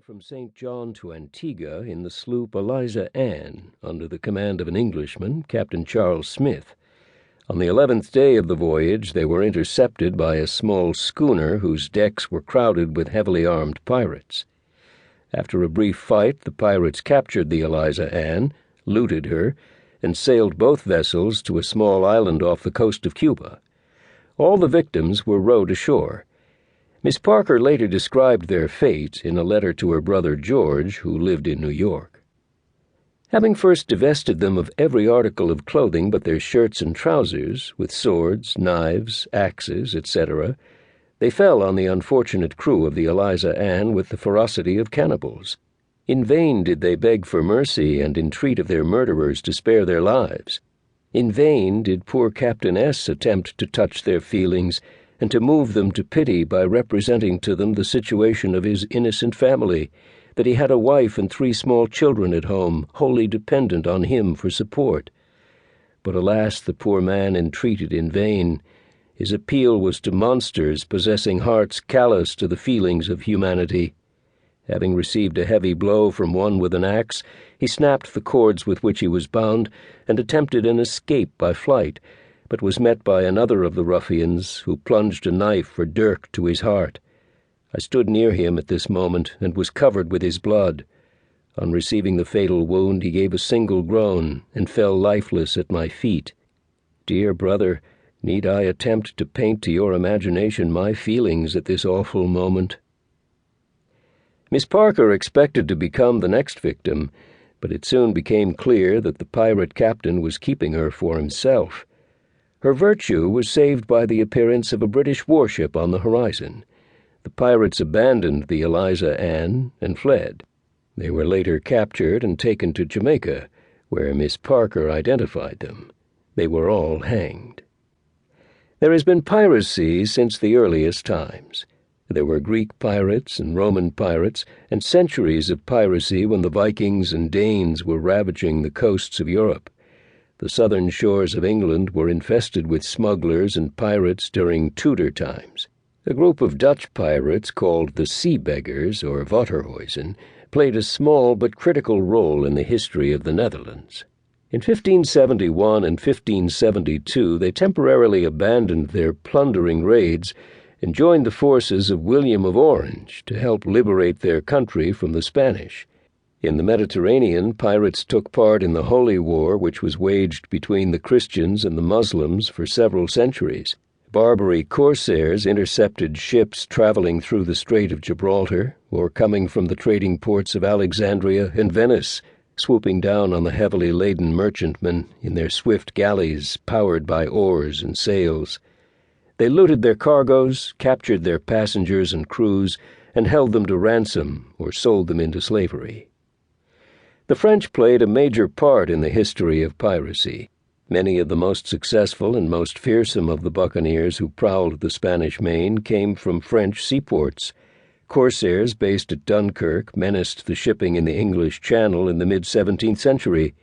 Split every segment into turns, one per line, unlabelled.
From St. John to Antigua in the sloop Eliza Ann, under the command of an Englishman, Captain Charles Smith. On the 11th day of the voyage, they were intercepted by a small schooner whose decks were crowded with heavily armed pirates. After a brief fight, the pirates captured the Eliza Ann, looted her, and sailed both vessels to a small island off the coast of Cuba. All the victims were rowed ashore. Miss Parker later described their fate in a letter to her brother George, who lived in New York. Having first divested them of every article of clothing but their shirts and trousers, with swords, knives, axes, etc., they fell on the unfortunate crew of the Eliza Ann with the ferocity of cannibals. In vain did they beg for mercy and entreat of their murderers to spare their lives. In vain did poor Captain S. attempt to touch their feelings and to move them to pity by representing to them the situation of his innocent family, that he had a wife and 3 small children at home, wholly dependent on him for support. But alas, the poor man entreated in vain. His appeal was to monsters possessing hearts callous to the feelings of humanity. Having received a heavy blow from one with an axe, he snapped the cords with which he was bound and attempted an escape by flight, but was met by another of the ruffians, who plunged a knife or dirk to his heart. I stood near him at this moment, and was covered with his blood. On receiving the fatal wound, he gave a single groan, and fell lifeless at my feet. Dear brother, need I attempt to paint to your imagination my feelings at this awful moment? Miss Parker expected to become the next victim, but it soon became clear that the pirate captain was keeping her for himself. Her virtue was saved by the appearance of a British warship on the horizon. The pirates abandoned the Eliza Ann and fled. They were later captured and taken to Jamaica, where Miss Parker identified them. They were all hanged. There has been piracy since the earliest times. There were Greek pirates and Roman pirates, and centuries of piracy when the Vikings and Danes were ravaging the coasts of Europe. The southern shores of England were infested with smugglers and pirates during Tudor times. A group of Dutch pirates called the Sea Beggars, or Waterhuizen, played a small but critical role in the history of the Netherlands. In 1571 and 1572 they temporarily abandoned their plundering raids and joined the forces of William of Orange to help liberate their country from the Spanish. In the Mediterranean, pirates took part in the Holy War, which was waged between the Christians and the Muslims for several centuries. Barbary corsairs intercepted ships traveling through the Strait of Gibraltar or coming from the trading ports of Alexandria and Venice, swooping down on the heavily laden merchantmen in their swift galleys powered by oars and sails. They looted their cargoes, captured their passengers and crews, and held them to ransom or sold them into slavery. The French played a major part in the history of piracy. Many of the most successful and most fearsome of the buccaneers who prowled the Spanish Main came from French seaports. Corsairs based at Dunkirk menaced the shipping in the English Channel in the mid-17th century.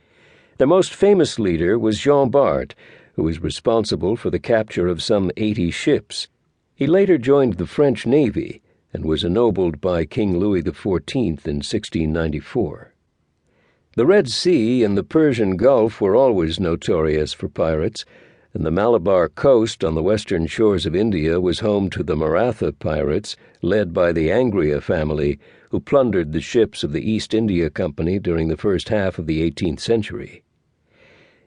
Their most famous leader was Jean Bart, who was responsible for the capture of some 80 ships. He later joined the French Navy and was ennobled by King Louis XIV in 1694. The Red Sea and the Persian Gulf were always notorious for pirates, and the Malabar coast on the western shores of India was home to the Maratha pirates, led by the Angria family, who plundered the ships of the East India Company during the first half of the 18th century.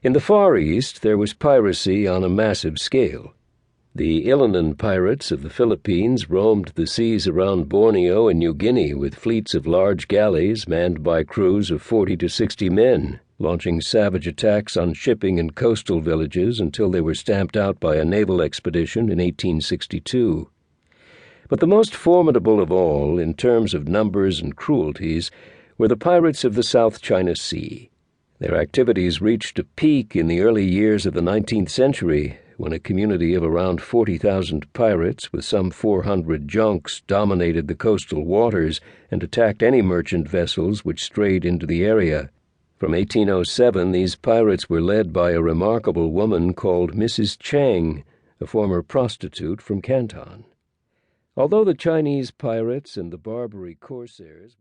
In the Far East, there was piracy on a massive scale. The Ilinan pirates of the Philippines roamed the seas around Borneo and New Guinea with fleets of large galleys manned by crews of 40 to 60 men, launching savage attacks on shipping and coastal villages until they were stamped out by a naval expedition in 1862. But the most formidable of all, in terms of numbers and cruelties, were the pirates of the South China Sea. Their activities reached a peak in the early years of the 19th century, when a community of around 40,000 pirates with some 400 junks dominated the coastal waters and attacked any merchant vessels which strayed into the area. From 1807, these pirates were led by a remarkable woman called Mrs. Chang, a former prostitute from Canton. Although the Chinese pirates and the Barbary corsairs